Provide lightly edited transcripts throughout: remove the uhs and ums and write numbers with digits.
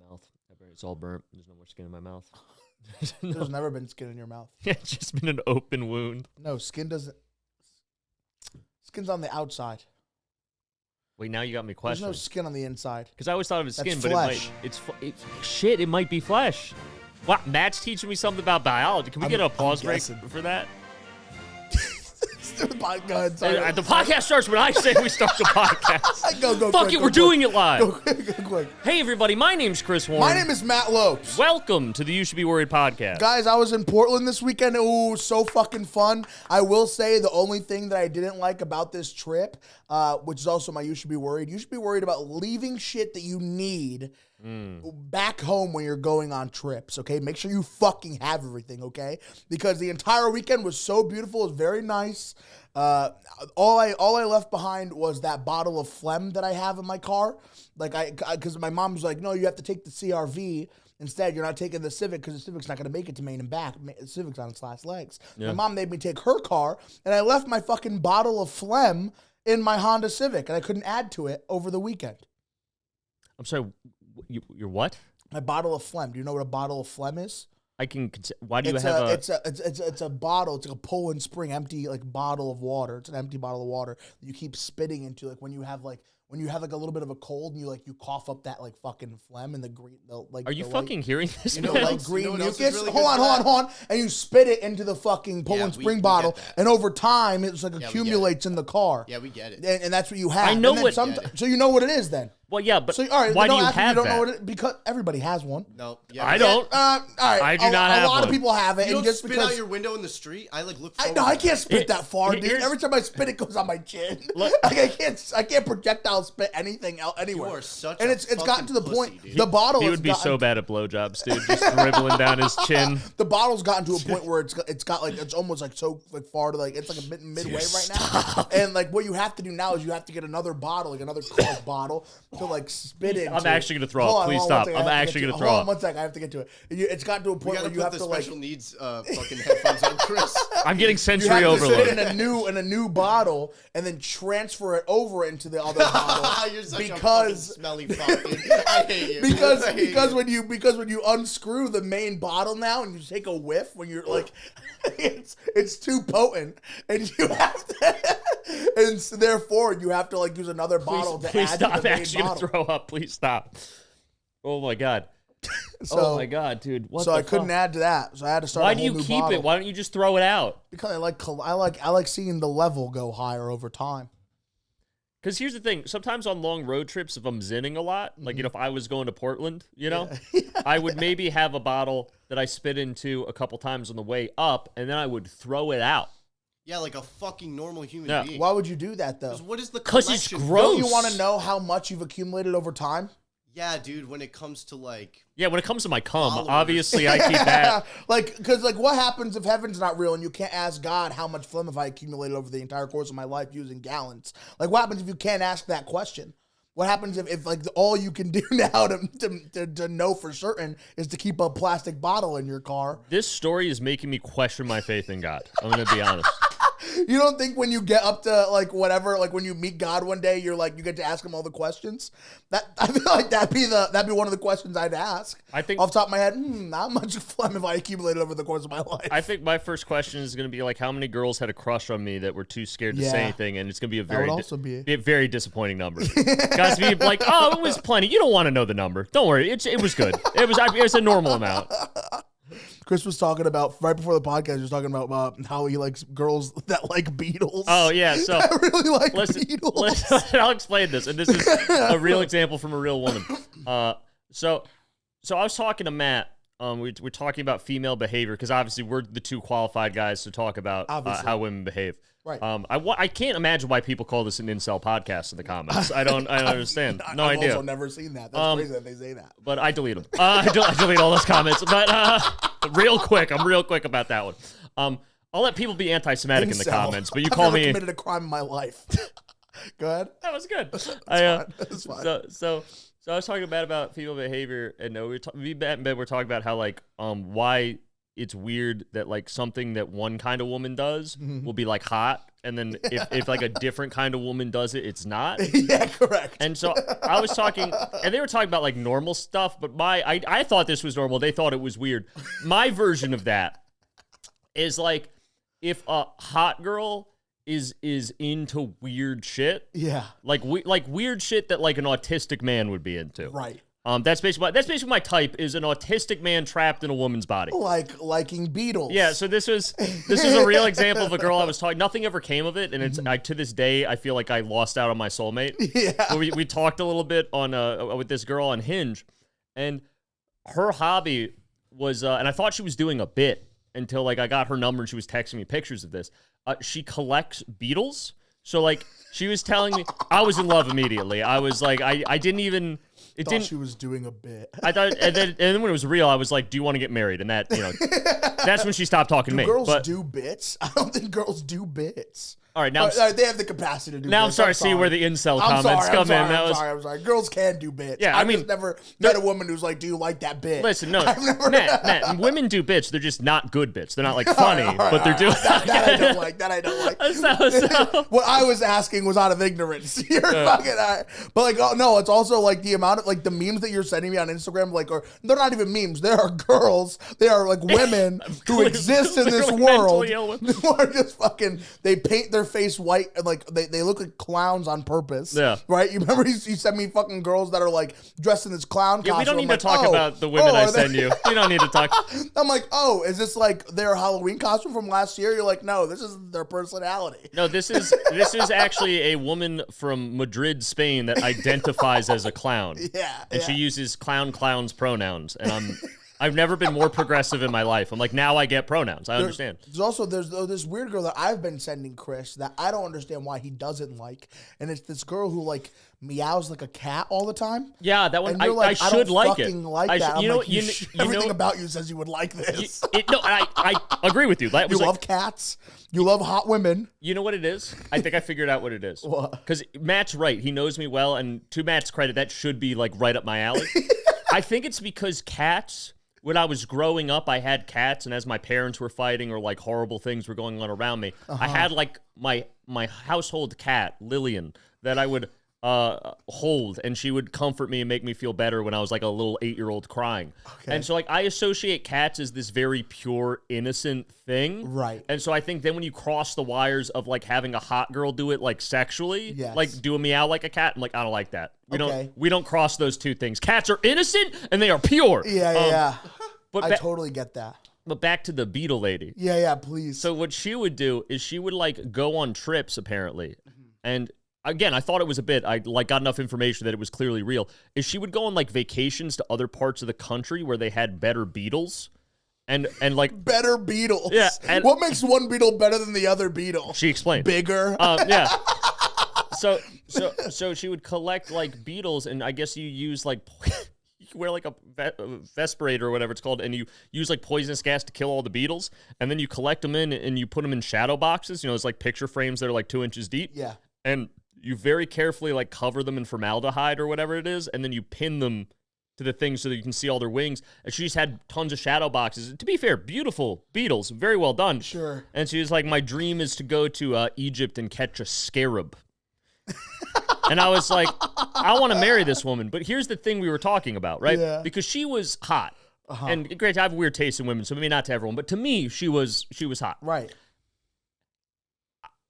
mouth. It's all burnt. There's no more skin in my mouth. There's never been skin in your mouth. It's just been an open wound. No, skin doesn't. Skin's on the outside. Wait, now you got me There's questioning. no skin on the inside. Because I always thought it was That's skin, flesh. but shit, it might be flesh. What? Matt's teaching me something about biology. Can we get a pause break for that? Go ahead, sorry. The podcast starts when I say we start the podcast. Go Fuck quick, it, go we're doing it live. Go quick. Hey, everybody, my name's Chris Warren. My name is Matt Lopes. Welcome to the You Should Be Worried podcast. Guys, I was in Portland this weekend. Ooh, so fucking fun. I will say the only thing that I didn't like about this trip, which is also my You Should Be Worried, you should be worried about leaving shit that you need back home when you're going on trips, okay? Make sure you fucking have everything, okay? Because the entire weekend was so beautiful. It was very nice. All I left behind was that bottle of Phlegm that I have in my car. Because my mom was like, no, you have to take the CRV. Instead, you're not taking the Civic because the Civic's not going to make it to Maine and back. The Civic's on its last legs. Yeah. My mom made me take her car, and I left my fucking bottle of Phlegm in my Honda Civic, and I couldn't add to it over the weekend. I'm sorry, you're what? My bottle of Phlegm. Do you know what a bottle of Phlegm is? Why do you have a... It's a bottle. It's like a Poland Spring empty bottle of water. It's an empty bottle of water that you keep spitting into when you have a little bit of a cold and you cough up that fucking phlegm and the green Are you fucking hearing this? Green mucus. Really hold on, and you spit it into the fucking Poland Spring bottle, and over time it accumulates in the car. Yeah, we get it, and that's what you have. I know so you know what it is then. Well, yeah, but so, all right, why do you have that? Know what because everybody has one. No, yeah, I don't. All right, I do not have one. A lot of people have it. You and don't just spit because out your window in the street. I look. I can't spit that far, dude. Every time I spit, it goes on my chin. I can't projectile spit anything else anywhere. You are such and a it's gotten to the point. Dude. The bottle. He would be so bad at blowjobs, dude. Just dribbling down his chin. The bottle's gotten to a point where it's almost so far to it's a bit midway right now. And what you have to do now is you have to get another bottle, another Coke bottle to spit it. I'm actually gonna throw up. Please stop. I'm actually gonna throw up. Hold on 1 second. I have to get to it. It's gotten to a point where you have to special needs fucking headphones on, Chris. I'm getting sensory overload. You have to sit in a new bottle and then transfer it over into the other bottle. You're such a fucking smelly fuck, dude. I hate you. Because when you unscrew the main bottle now and you take a whiff when you're it's too potent and you have to and so therefore you have to use another bottle to add stop. to the main I'm actually bottle. gonna throw up. Please stop. Oh my god. Oh my god, dude. So I couldn't add to that. So I had to start. Why do you keep it? Why don't you just throw it out? Because I like seeing the level go higher over time. Because here's the thing. Sometimes on long road trips, if I'm zinning a lot, if I was going to Portland, I would maybe have a bottle that I spit into a couple times on the way up, and then I would throw it out. Yeah, like a fucking normal human being. Why would you do that, though? What is the Because it's gross. Don't you want to know how much you've accumulated over time? Yeah, dude, when it comes to Yeah, when it comes to my cum, followers. obviously I keep that. Because what happens if heaven's not real and you can't ask God how much phlegm have I accumulated over the entire course of my life using gallons? What happens if you can't ask that question? What happens if all you can do now to know for certain is to keep a plastic bottle in your car? This story is making me question my faith in God. I'm going to be honest. You don't think when you get up to whatever, when you meet God one day, you're you get to ask him all the questions? I feel like that'd be one of the questions I'd ask. I think off the top of my head, how much phlegm have I accumulated over the course of my life? I think my first question is going to be how many girls had a crush on me that were too scared to say anything, and it's going to be a very disappointing number. Guys be oh, it was plenty. You don't want to know the number. Don't worry, it was good. It was a normal amount. Chris was talking about, right before the podcast, he was talking about how he likes girls that like Beatles. Oh, yeah. So I really like Beatles. I'll explain this. And this is a real example from a real woman. So I was talking to Matt. We're talking about female behavior because obviously we're the two qualified guys to talk about how women behave. Right. I can't imagine why people call this an incel podcast in the comments. I don't understand. No idea. I've also never seen that. That's crazy that they say that. But I delete them. I delete all those comments. But real quick, I'm real quick about that one. I'll let people be anti-Semitic in the comments, but you call me. I've never committed a crime in my life. Go ahead. That was good. That's fine. So I was talking about female behavior, and we're talking about how why it's weird that something that one kind of woman does will be hot, and then if like a different kind of woman does it, it's not. Yeah, correct. And so I was talking, and they were talking about like normal stuff, but I thought this was normal. They thought it was weird. My version of that is like if a hot girl is into weird shit. Yeah. Like weird shit that like an autistic man would be into. Right. That's basically my type is an autistic man trapped in a woman's body. Like liking beetles. Yeah, so this was a real example of a girl I was talking. Nothing ever came of it, and it's to this day I feel like I lost out on my soulmate. Yeah. We talked a little bit on with this girl on Hinge, and her hobby was and I thought she was doing a bit until like I got her number and she was texting me pictures of this. She collects beetles. So like she was telling me, I was in love immediately. I was like, I didn't even. It thought didn't. She was doing a bit. I thought, and then when it was real, I was like, "Do you want to get married?" And that, that's when she stopped talking to me. Girls do bits. I don't think girls do bits. All right, now they have the capacity to do. Now bits. I'm starting to see where the incel comments come in. I'm sorry. Girls can do bits. Yeah, I mean, just never met a woman who's like, "Do you like that bit?" Listen, no, Matt, women do bits. They're just not good bits. They're not like funny, but they're doing that. I don't like. That I don't like. What I was asking was out of ignorance. You're fucking. But like, oh no, it's also like the amount of like the memes that you're sending me on Instagram, like, or they're not even memes. There are girls. They are like women who exist in this world who are just fucking. They paint their face white. Like they look like clowns on purpose. Yeah. Right? You remember you sent me fucking girls that are like dressed in this clown costume. We don't need to talk about the women I send you. We don't need to talk. I'm like, oh, is this like their Halloween costume from last year? You're like, no, this is their personality. No, this is actually a woman from Madrid, Spain that identifies as a clown. Yeah. And she uses clowns pronouns. And I've never been more progressive in my life. I'm like, now I get pronouns. I understand. There's also this weird girl that I've been sending Chris that I don't understand why he doesn't like, and it's this girl who like meows like a cat all the time. Yeah, that one. Like, I should like it. Everything about you says you would like this. I agree with you. You love cats. You love hot women. You know what it is? I think I figured out what it is. What? Because Matt's right. He knows me well, and to Matt's credit, that should be like right up my alley. I think it's because cats. When I was growing up, I had cats, and as my parents were fighting or like horrible things were going on around me, I had like my household cat, Lillian, that I would hold, and she would comfort me and make me feel better when I was like a little 8-year-old crying. Okay. And so like I associate cats as this very pure, innocent thing. Right. And so I think then when you cross the wires of like having a hot girl do it like sexually, like do a meow like a cat, I'm like, I don't like that. We don't cross those two things. Cats are innocent and they are pure. Yeah. But I totally get that. But back to the beetle lady. Yeah, please. So what she would do is she would like go on trips apparently. And again, I thought it was a bit. I like got enough information that it was clearly real. Is she would go on like vacations to other parts of the country where they had better beetles. And like better beetles. Yeah. And what makes one beetle better than the other beetle? She explained. Bigger. Yeah. So she would collect like beetles, and I guess you use like you wear like a respirator or whatever it's called, and you use like poisonous gas to kill all the beetles, and then you collect them in and you put them in shadow boxes. It's like picture frames that are like 2 inches deep. Yeah. And you very carefully like cover them in formaldehyde or whatever it is, and then you pin them to the thing so that you can see all their wings. And she just had tons of shadow boxes. To be fair, beautiful beetles, very well done. Sure. And she was like, my dream is to go to Egypt and catch a scarab. And I was like, I want to marry this woman. But here's the thing we were talking about, right? Yeah. Because she was hot. And great, I have weird taste in women, so maybe not to everyone, but to me, she was hot. Right.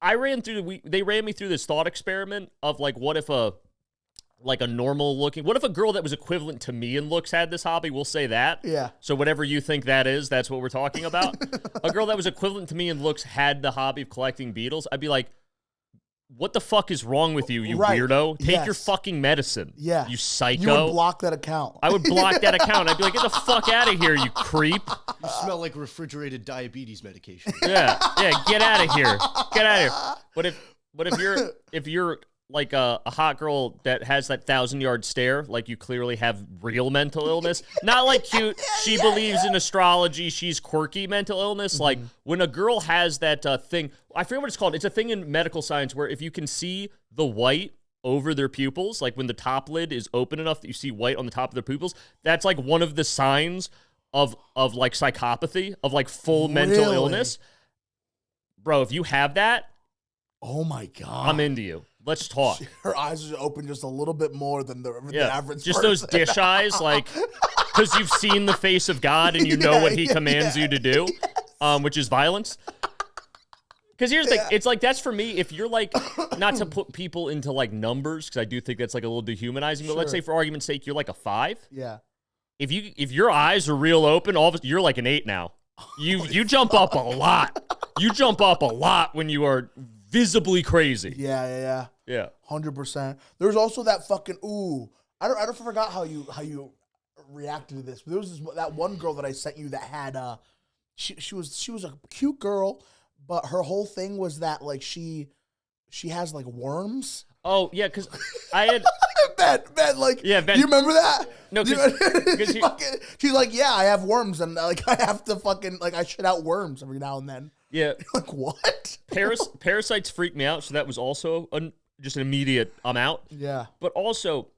They ran me through this thought experiment of like, what if a normal looking, what if a girl that was equivalent to me in looks had this hobby? We'll say that. Yeah. So whatever you think that is, that's what we're talking about. A girl that was equivalent to me in looks had the hobby of collecting beetles. I'd be like, what the fuck is wrong with you, weirdo? Take your fucking medicine. Yeah. You psycho. You would block that account. I would block that account. I'd be like, get the fuck out of here, you creep. You smell like refrigerated diabetes medication. Yeah, get out of here. Get out of here. But if you're like a hot girl that has that 1,000-yard stare, like you clearly have real mental illness. Not like cute, she believes in astrology, she's quirky mental illness. Like when a girl has that thing, I forget what it's called. It's a thing in medical science where if you can see the white over their pupils, like when the top lid is open enough that you see white on the top of their pupils, that's like one of the signs of like psychopathy, of like full mental illness. Bro, if you have that, Oh my God. I'm into you. Let's talk. Her eyes are open just a little bit more than the average just person. those dish eyes, like, because you've seen the face of God and you know what he commands you to do, which is violence. Because here's the thing, it's like, that's for me, if you're like, not to put people into like numbers, because I do think that's like a little dehumanizing, but let's say for argument's sake, you're like a 5. Yeah. If your eyes are real open, you're like an 8 now. You jump up a lot. You jump up a lot when you are visibly crazy. Yeah. 100%. There's also that fucking I don't forgot how you reacted to this. But there was that one girl that I sent you that had she was a cute girl, but her whole thing was that like she has like worms. Oh yeah, because I had Ben, like, Ben. Do you remember that? No, because she's like, yeah, I have worms, and like I have to fucking like I shit out worms every now and then. Yeah, like what? Parasites freak me out, so that was also just an immediate I'm out. Yeah, but also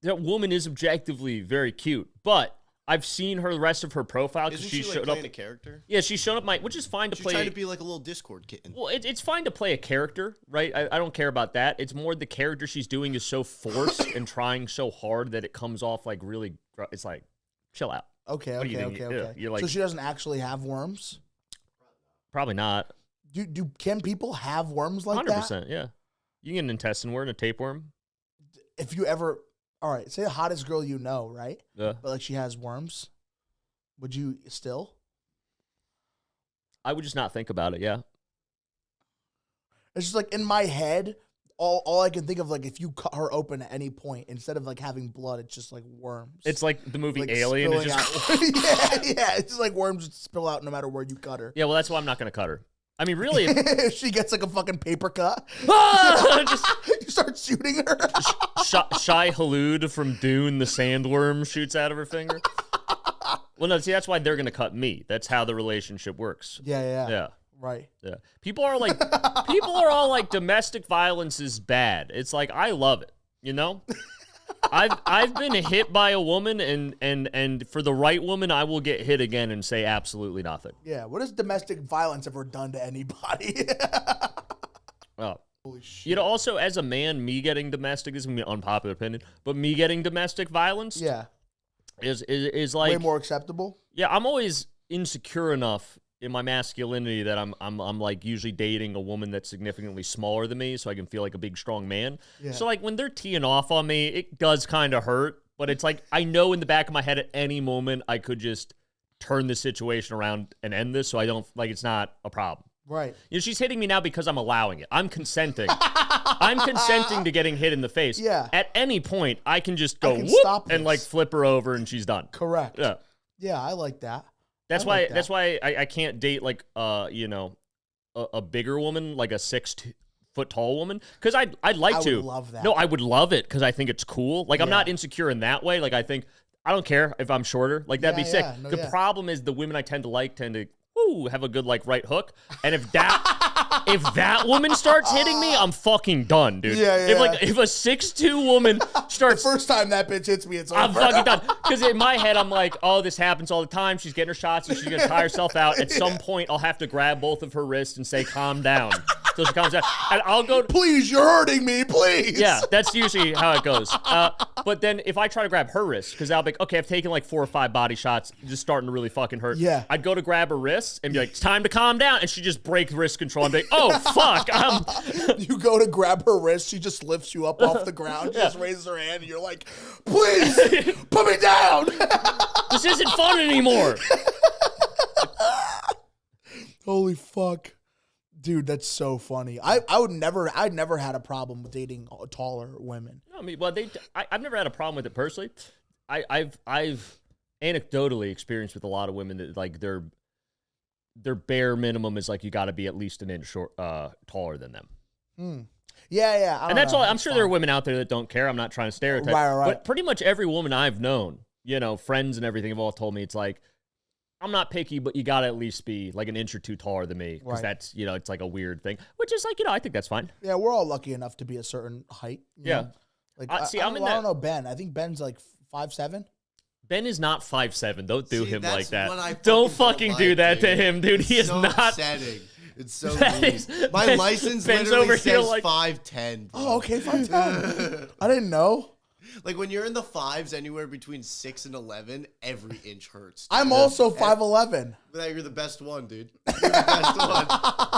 that woman is objectively very cute, but I've seen her the rest of her profile because she showed up a character. Yeah, she showed up which is fine to play. She's trying to be like a little Discord kitten. Well, it's fine to play a character, right? I don't care about that. It's more the character she's doing is so forced and trying so hard that it comes off like really. It's like, chill out. Okay. You're like, so she doesn't actually have worms? Probably not. Can people have worms like 100%, that? 100%. Yeah, you can get an intestine worm, a tapeworm. If you ever. All right, say the hottest girl you know, right? Yeah. But like she has worms. Would you still? I would just not think about it, yeah. It's just like in my head, all I can think of, like if you cut her open at any point, instead of like having blood, it's just like worms. It's like the movie like Alien. It's just yeah, it's just like worms just spill out no matter where you cut her. Yeah, well, that's why I'm not going to cut her. I mean, really. She gets like a fucking paper cut. You start shooting her. Shai Hulud from Dune, the sandworm, shoots out of her finger. Well, no, see, that's why they're going to cut me. That's how the relationship works. Yeah. Right. Yeah. People are all like, domestic violence is bad. It's like, I love it, you know? I've been hit by a woman, and for the right woman, I will get hit again and say absolutely nothing. Yeah. What has domestic violence ever done to anybody? Oh. Holy shit. You know, also as a man, me getting domestic, this is gonna be an unpopular opinion, but me getting domestic violence, is like way more acceptable. Yeah, I'm always insecure enough in my masculinity that I'm like usually dating a woman that's significantly smaller than me, so I can feel like a big strong man. Yeah. So like when they're teeing off on me, it does kind of hurt, but it's like I know in the back of my head at any moment I could just turn the situation around and end this, so I don't like it's not a problem. Right. You know, she's hitting me now because I'm allowing it. I'm consenting. I'm consenting to getting hit in the face. Yeah. At any point, I can just go whoop and like flip her over and she's done. Correct. Yeah. Yeah, I like that. That's why I can't date like you know, a bigger woman, like a 6-foot tall woman, because I'd like to. I would love that. No, I would love it because I think it's cool. Like I'm not insecure in that way. Like I don't care if I'm shorter. Like that'd be sick. The problem is the women I tend to have a good like right hook, and if that woman starts hitting me, I'm fucking done, dude. Yeah. If a 6'2" woman starts the first time that bitch hits me, it's over. I'm fucking done. Because in my head, I'm like, oh, this happens all the time. She's getting her shots and she's gonna tire herself out. At some point, I'll have to grab both of her wrists and say, calm down. Till she calms down. And I'll go, please, you're hurting me, please. Yeah, that's usually how it goes. But then if I try to grab her wrist, because I'll be like, okay, I've taken like 4 or 5 body shots, just starting to really fucking hurt. Yeah. I'd go to grab her wrist and be like, it's time to calm down. And she just break wrist control. I'm like, oh, fuck. You go to grab her wrist, she just lifts you up off the ground, just raises her hand, and you're like, please, put me down. This isn't fun anymore. Holy fuck. Dude, that's so funny. I'd never had a problem with dating taller women. No, I mean, well, I've never had a problem with it personally. I've anecdotally experienced with a lot of women that like their bare minimum is like you got to be at least an inch taller than them. Yeah. And that's all. I'm sure there are women out there that don't care. I'm not trying to stereotype. Right. But pretty much every woman I've known, you know, friends and everything have all told me it's like, I'm not picky, but you got to at least be like an inch or 2 taller than me because that's, you know, it's like a weird thing, which is like, you know, I think that's fine. Yeah, we're all lucky enough to be a certain height. You know? Like, I don't know Ben. I think Ben's like 5'7". Ben is not 5'7". Don't do him like that. Don't fucking do that to him, dude. He is not. Upsetting. It's so weird. My license literally says 5'10". Oh, okay, 5'10". I didn't know. Like when you're in the 5s, anywhere between 6 and 11, every inch hurts. I'm also 5'11". You're the best one, dude. You're the best one.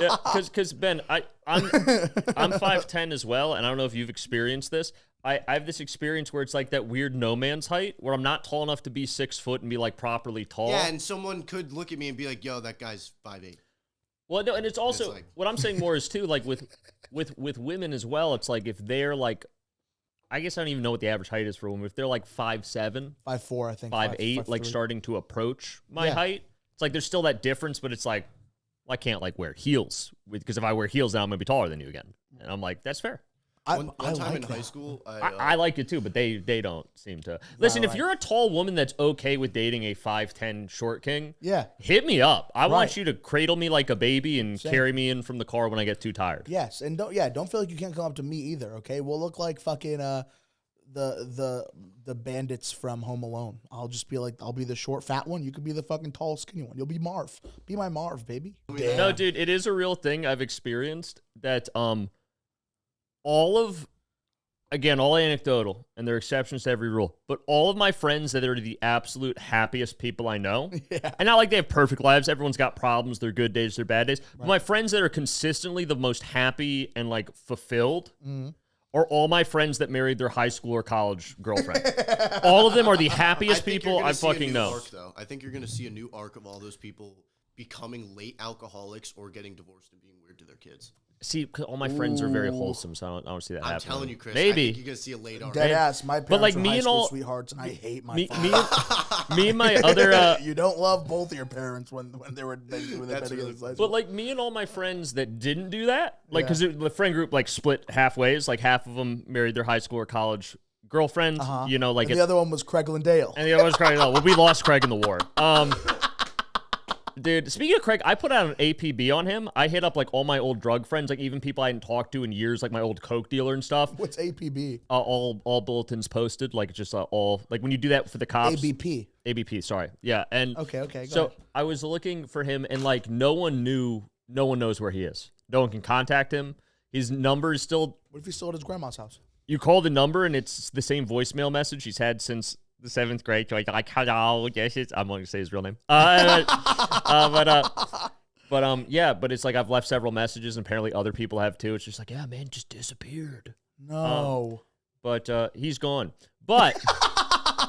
Yeah, because Ben, I'm 5'10" as well, and I don't know if you've experienced this. I have this experience where it's like that weird no man's height, where I'm not tall enough to be 6 foot and be like properly tall. Yeah, and someone could look at me and be like, "Yo, that guy's 5'8". Well, no, and it's also like, what I'm saying more is too, like with women as well. It's like if they're like, I guess I don't even know what the average height is for a woman. If they're like 5'7", 5'4", I think 5'8", like starting to approach my height, it's like there's still that difference, but it's like, well, I can't like wear heels because if I wear heels, now I'm gonna be taller than you again. And I'm like, that's fair. One time in high school, I like it too, but they don't seem to. Listen, if you're a tall woman that's okay with dating a 5'10" short king, hit me up. I want you to cradle me like a baby and carry me in from the car when I get too tired. Yes, and don't feel like you can't come up to me either. Okay, we'll look like fucking the bandits from Home Alone. I'll just be like, I'll be the short fat one. You could be the fucking tall skinny one. You'll be Marv. Be my Marv, baby. Damn. No, dude, it is a real thing I've experienced that all anecdotal, and there are exceptions to every rule, but all of my friends that are the absolute happiest people I know, and not like they have perfect lives, everyone's got problems, their good days, their bad days, but my friends that are consistently the most happy and like fulfilled are all my friends that married their high school or college girlfriend. All of them are the happiest people I fucking know. I think you're going to see a new arc of all those people becoming late alcoholics or getting divorced and being weird to their kids. See, all my friends are very wholesome, so I don't see that happening. I'm telling you, Chris. Maybe I think you're gonna see a late arc. Dead ass. My parents but like are me high and school all sweethearts, and I hate my me and my other. You don't love both of your parents when they were doing that. But like me and all my friends that didn't do that, like because the friend group like split half ways. Like half of them married their high school or college girlfriend. You know, like and the other one was Craig and Dale. And the other one was Craig and Dale. Well, we lost Craig in the war. Dude, speaking of Craig, I put out an APB on him. I hit up like all my old drug friends, like even people I hadn't talked to in years, like my old Coke dealer and stuff. What's APB? All bulletins posted, like just all like when you do that for the cops. ABP, sorry. Yeah, and okay. So I was looking for him, and like no one knows where he is. No one can contact him. His number is still. What if he's still at his grandma's house? You call the number, and it's the same voicemail message he's had since the 7th grade. So like hello, yes, I'm going to say his real name. But it's like I've left several messages, and apparently other people have too. It's just like, yeah, man, just disappeared. No. But he's gone. But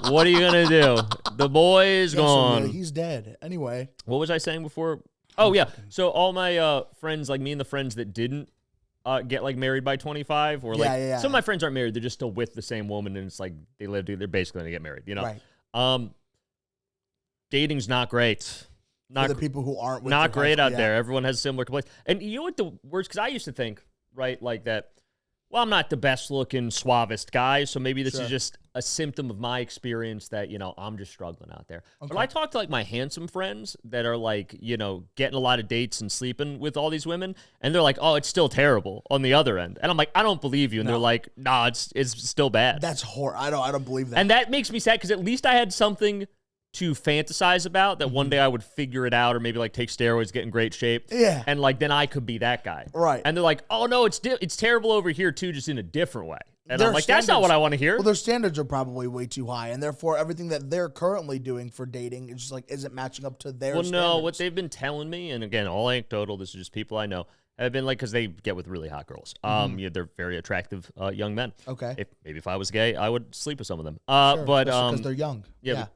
what are you gonna do? The boy is gone. So he's dead. Anyway. What was I saying before? Oh yeah. So all my friends, like me and the friends that didn't get like married by 25, or like some of my friends aren't married, they're just still with the same woman, and it's like they're basically gonna get married, you know? Right. Dating's not great. For the people who aren't with not great out there. Everyone has similar complaints. And you know what the worst, because I used to think, right, like that, well, I'm not the best looking, suavest guy, so maybe this is just a symptom of my experience that, you know, I'm just struggling out there. Okay. But I talk to like my handsome friends that are like, you know, getting a lot of dates and sleeping with all these women, and they're like, oh, it's still terrible on the other end. And I'm like, I don't believe you. And they're like, nah, it's still bad. That's horrible. I don't believe that. And that makes me sad, because at least I had something to fantasize about that one day I would figure it out, or maybe like take steroids, get in great shape. Yeah. And like then I could be that guy. Right. And they're like, oh no, it's terrible over here too, just in a different way. And I'm like, that's not what I want to hear. Well, their standards are probably way too high, and therefore everything that they're currently doing for dating is just like isn't matching up to their standards. No, what they've been telling me, and again, all anecdotal, this is just people I know, have been like, because they get with really hot girls. Yeah, they're very attractive young men. Okay. If I was gay, I would sleep with some of them. Sure, but because they're young. Yeah.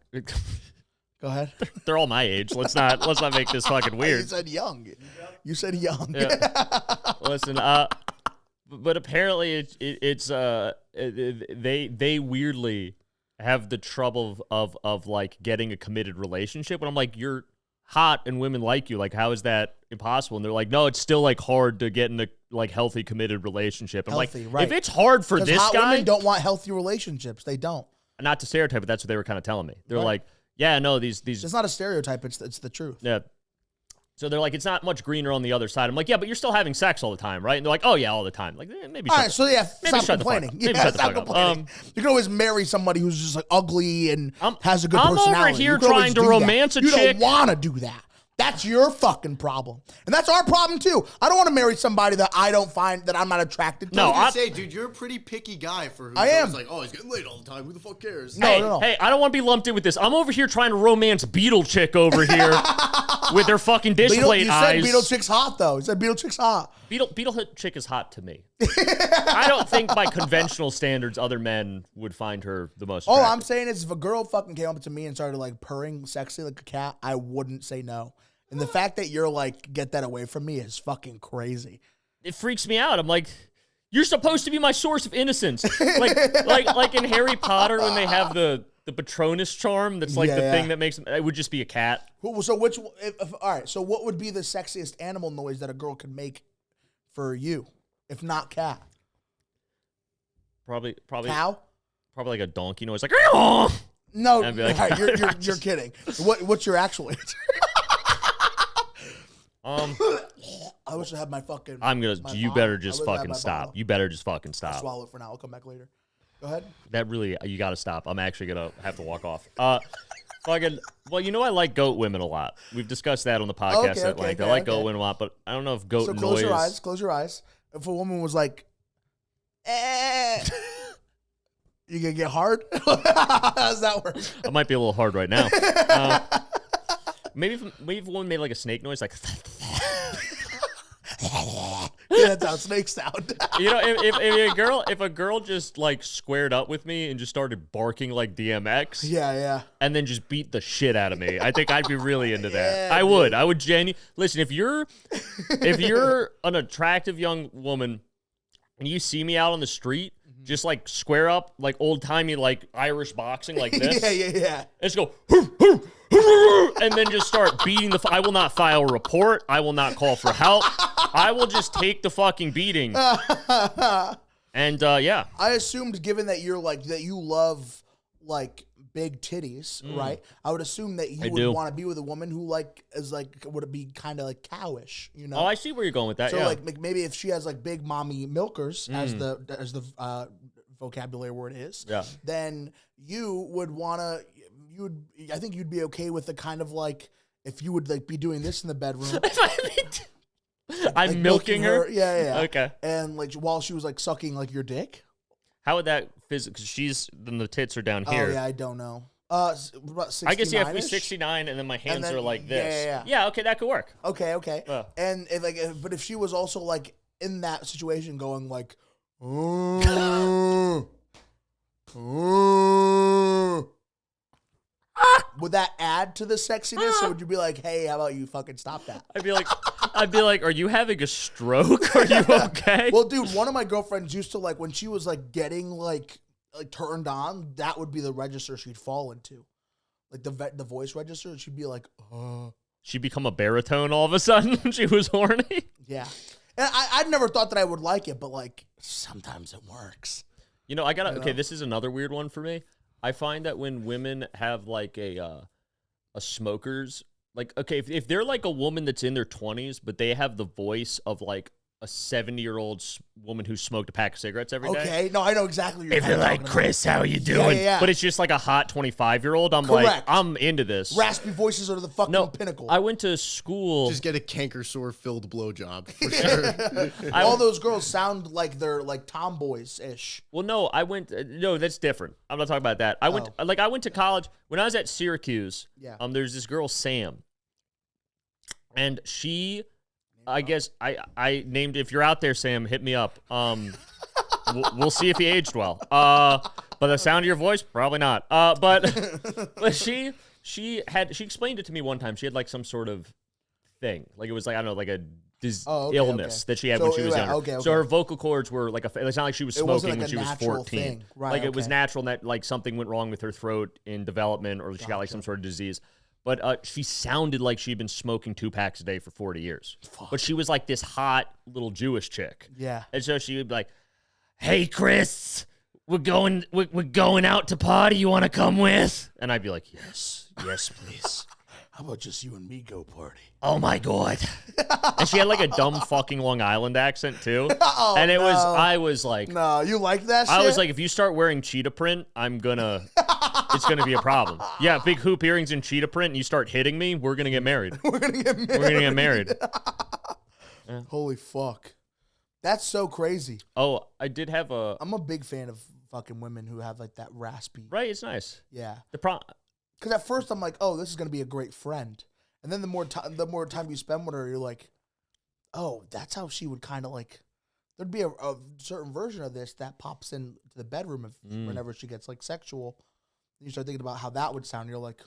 Go ahead. They're all my age. Let's not make this fucking weird. You said young. You said young. Yeah. Listen, but apparently it's they weirdly have the trouble of like getting a committed relationship. And I'm like, you're hot and women like you. Like, how is that impossible? And they're like, no, it's still like hard to get in a like healthy committed relationship. I'm like, right. If it's hard for this hot guy, women don't want healthy relationships. They don't. Not to stereotype, but that's what they were kind of telling me. They're like, yeah, no, these. It's not a stereotype. It's the truth. Yeah. So they're like, it's not much greener on the other side. I'm like, yeah, but you're still having sex all the time, right? And they're like, oh yeah, all the time. Like, maybe. All right, so yeah, stop complaining. Stop complaining. You can always marry somebody who's just like ugly and has a good personality. I'm over here trying to romance a chick. You don't want to do that. That's your fucking problem. And that's our problem too. I don't want to marry somebody that I don't find that I'm not attracted to. No, I say, dude, you're a pretty picky guy for who I am. Like, oh, he's getting laid all the time. Who the fuck cares? No. Hey, I don't want to be lumped in with this. I'm over here trying to romance Beetle Chick over here with her fucking dish plate eyes. You said Beetle Chick's hot, though. You said Beetle Chick's hot. Beetle Chick is hot to me. I don't think by conventional standards other men would find her the most attractive. All I'm saying is if a girl fucking came up to me and started like purring sexy like a cat, I wouldn't say no. And the fact that you're like, get that away from me is fucking crazy. It freaks me out. I'm like, you're supposed to be my source of innocence. like in Harry Potter when they have the Patronus charm that's like the thing that makes it would just be a cat. So all right, so what would be the sexiest animal noise that a girl could make for you, if not cat? Probably cow? Probably like a donkey noise, like no, like, right, you're kidding. What's your actual answer? I wish I had my fucking. You better just fucking stop. You better just fucking stop. I'll swallow it for now. I'll come back later. Go ahead. That really, you got to stop. I'm actually gonna have to walk off. Fucking. Well, you know I like goat women a lot. We've discussed that on the podcast at length. I like goat women a lot, but I don't know if goat noise. Close your eyes. Close your eyes. If a woman was like, you gonna get hard? How does that work? I might be a little hard right now. Maybe if a woman made like a snake noise, like. Yeah, that's how snakes sound. You know, if a girl just like squared up with me and just started barking like DMX, and then just beat the shit out of me, I think I'd be really into that. I would genuinely listen. If you're an attractive young woman and you see me out on the street, just like square up, like old timey, like Irish boxing, like this. Yeah. And just go. And then just start beating I will not file a report. I will not call for help. I will just take the fucking beating. And yeah. I assumed, given that you're like that, you love like big titties, right? I would assume that you would want to be with a woman who like is like would it be kind of like cowish, you know? Oh, I see where you're going with that. So yeah. like maybe if she has like big mommy milkers as the vocabulary word is, then you would want to. I think you'd be okay with the kind of like if you would like be doing this in the bedroom. I'm like milking her. Yeah. Okay. And like while she was like sucking like your dick. How would that physically? Because then the tits are down here. Oh yeah, I don't know. About 69-ish? I guess you have to be 69, and then my hands are like this. Yeah. Okay, that could work. Okay. And but if she was also like in that situation, going like, would that add to the sexiness, or would you be like, "Hey, how about you fucking stop that"? I'd be like, "Are you having a stroke? Are you okay?" Well, dude, one of my girlfriends used to like when she was like getting like turned on, that would be the register she'd fall into, like the voice register. She'd be like, She'd become a baritone all of a sudden when she was horny. Yeah, and I'd never thought that I would like it, but like sometimes it works. You know, okay, this is another weird one for me. I find that when women have like a smoker's, like, okay, if they're like a woman that's in their 20s, but they have the voice of like a 70-year-old woman who smoked a pack of cigarettes every day. Okay, no, I know exactly what you're talking about. If you're like, Chris, how are you doing? Yeah. But it's just like a hot 25-year-old. I'm Correct. like, I'm into this. Raspy voices are the fucking pinnacle. I went to school. Just get a canker sore-filled blowjob, for sure. All those girls sound like they're like tomboys-ish. Well, no, no, that's different. I'm not talking about that. I went to college. When I was at Syracuse, there's this girl, Sam. And she... I guess I named, if you're out there, Sam, hit me up. We'll see if he aged well. But the sound of your voice, probably not. But she explained it to me one time. She had like some sort of thing, like it was like, I don't know, like a illness that she had when she was younger. Okay. So her vocal cords were like it's not like she was smoking when she was 14. Thing. Right, like it was natural that like something went wrong with her throat in development, or she got like some sort of disease. But she sounded like she'd been smoking 2 packs a day for 40 years. Fuck. But she was like this hot little Jewish chick. Yeah. And so she would be like, "Hey, Chris, we're going out to party. You want to come with?" And I'd be like, yes, please. How about just you and me go party? Oh my God. And she had like a dumb fucking Long Island accent too. I was like, no, you like that shit? I was like, if you start wearing cheetah print, I'm gonna it's going to be a problem. Yeah, big hoop earrings and cheetah print, and you start hitting me, we're going to get married. We're going to get married. We're going to get married. Yeah. Holy fuck. That's so crazy. Oh, I did have a... I'm a big fan of fucking women who have like that raspy. Right, it's nice. Yeah. Because at first I'm like, oh, this is going to be a great friend. And then the more time you spend with her, you're like, oh, that's how she would kind of like... There'd be a certain version of this that pops into the bedroom whenever she gets like sexual. And you start thinking about how that would sound. You're like,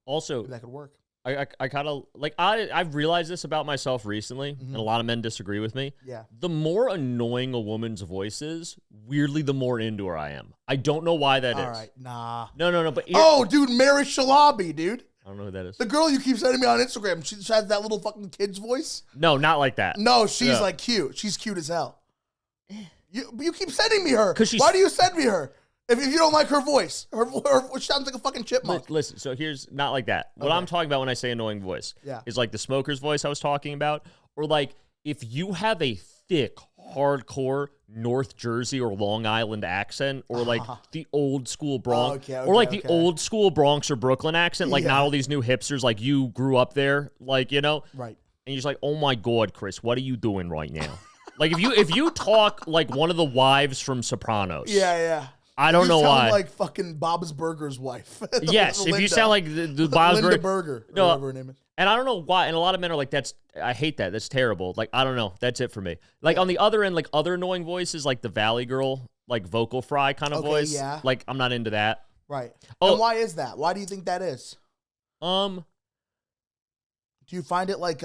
also, maybe that could work. I kind of like I've realized this about myself recently, and a lot of men disagree with me. Yeah. The more annoying a woman's voice is, weirdly, the more into her I am. I don't know why that is. All right, nah. No. But dude, Mary Shalabi, dude. I don't know who that is. The girl you keep sending me on Instagram, she has that little fucking kid's voice. No, not like that. No, she's like cute. She's cute as hell. You keep sending me her. Why do you send me her? If you don't like her voice, her sounds like a fucking chipmunk. Listen, so here's not like that. What I'm talking about when I say annoying voice is like the smoker's voice I was talking about, or like if you have a thick, hardcore North Jersey or Long Island accent, or like the old school Bronx, or like the old school Bronx or Brooklyn accent, like not all these new hipsters, like you grew up there, like, you know? Right. And you're just like, oh my God, Chris, what are you doing right now? Like if you talk like one of the wives from Sopranos. Yeah. I don't know why. You sound like fucking Bob's Burgers' wife. Yes, if you sound like the Bob's Burger, whatever her name is. And I don't know why. And a lot of men are like, I hate that. That's terrible. Like, I don't know. That's it for me. Like, on the other end, like, other annoying voices, like the Valley Girl, like, vocal fry kind of voice. Yeah. Like, I'm not into that. Right. Oh. And why is that? Why do you think that is? Do you find it, like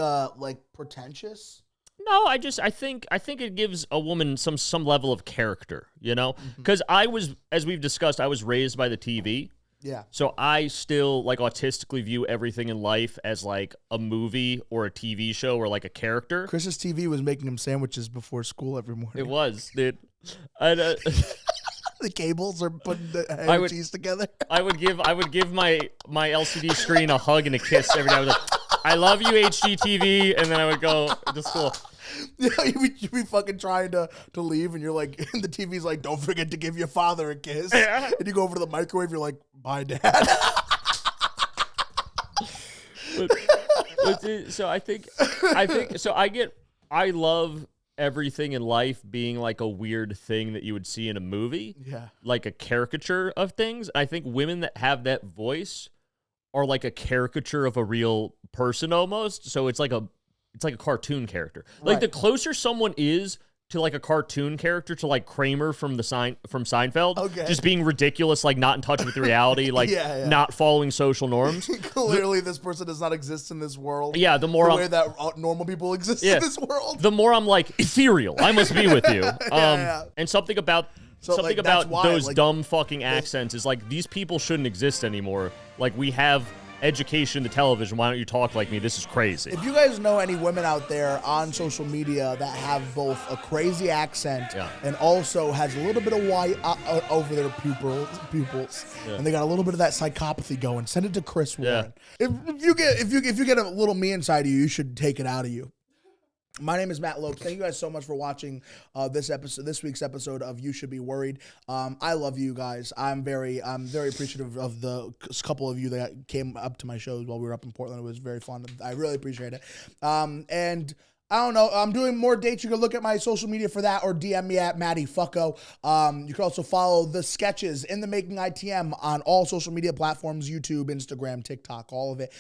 pretentious? No, I think it gives a woman some level of character, you know? Because as we've discussed, I was raised by the TV. Yeah. So I still, like, autistically view everything in life as, like, a movie or a TV show or, like, a character. Chris's TV was making him sandwiches before school every morning. It was, dude. The cables are putting the ham and cheese together. I would give my LCD screen a hug and a kiss every day. I was like, I love you, HGTV, and then I would go to school. Yeah, you'd be fucking trying to leave, and you're like, and the TV's like, don't forget to give your father a kiss. Yeah. And you go over to the microwave, you're like, bye, Dad. So I love everything in life being like a weird thing that you would see in a movie. Yeah. Like a caricature of things. I think women that have that voice are like a caricature of a real person almost. So it's like a cartoon character. Like the closer someone is to like a cartoon character, to like Kramer from Seinfeld, just being ridiculous, like not in touch with reality, like not following social norms. Clearly, this person does not exist in this world. Yeah, the more the way that normal people exist in this world. The more I'm like, ethereal, I must be with you. And something about those like, dumb fucking accents is like, these people shouldn't exist anymore. Like, we have education to television. Why don't you talk like me? This is crazy. If you guys know any women out there on social media that have both a crazy accent and also has a little bit of white over their pupils, and they got a little bit of that psychopathy going, send it to Chris Warren. If you get a little me inside of you, you should take it out of you. My name is Matt Lopes. Thank you guys so much for watching this week's episode of You Should Be Worried. I love you guys. I'm very appreciative of the couple of you that came up to my shows while we were up in Portland. It was very fun. I really appreciate it. And I don't know. I'm doing more dates. You can look at my social media for that, or DM me at Matty Fucko. You can also follow the sketches in the Making ITM on all social media platforms: YouTube, Instagram, TikTok, all of it.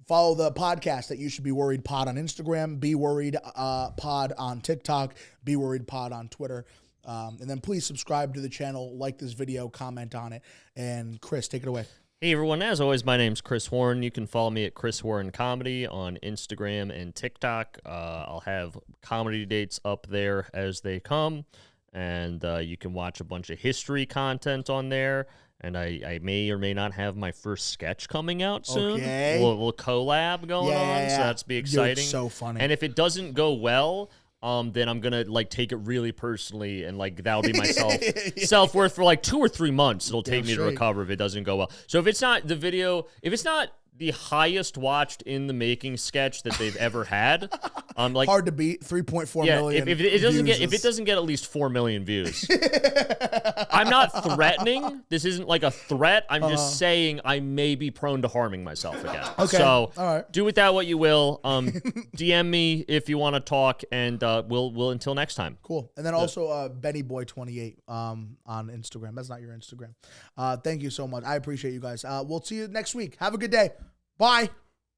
Follow the podcast that You Should Be Worried Pod on Instagram, Be Worried Pod on TikTok, Be Worried Pod on Twitter. And then please subscribe to the channel, like this video, comment on it. And Chris, take it away. Hey everyone, as always, my name's Chris Warren. You can follow me at Chris Warren Comedy on Instagram and TikTok. I'll have comedy dates up there as they come. And you can watch a bunch of history content on there. And I may or may not have my first sketch coming out soon. Okay. A little collab going on, so that's be exciting. You're so funny. And if it doesn't go well, then I'm gonna like take it really personally, and like that'll be my self-worth for like 2 or 3 months. It'll take me to recover if it doesn't go well. So if it's not the highest watched in the making sketch that they've ever had. Like hard to beat. 3.4 million. If it doesn't get at least 4 million views, I'm not threatening. This isn't like a threat. I'm just saying I may be prone to harming myself again. Okay. So all right. Do with that what you will. DM me if you want to talk, and we'll until next time. Cool. And then also BennyBoy28 on Instagram. That's not your Instagram. Thank you so much. I appreciate you guys. We'll see you next week. Have a good day. Bye.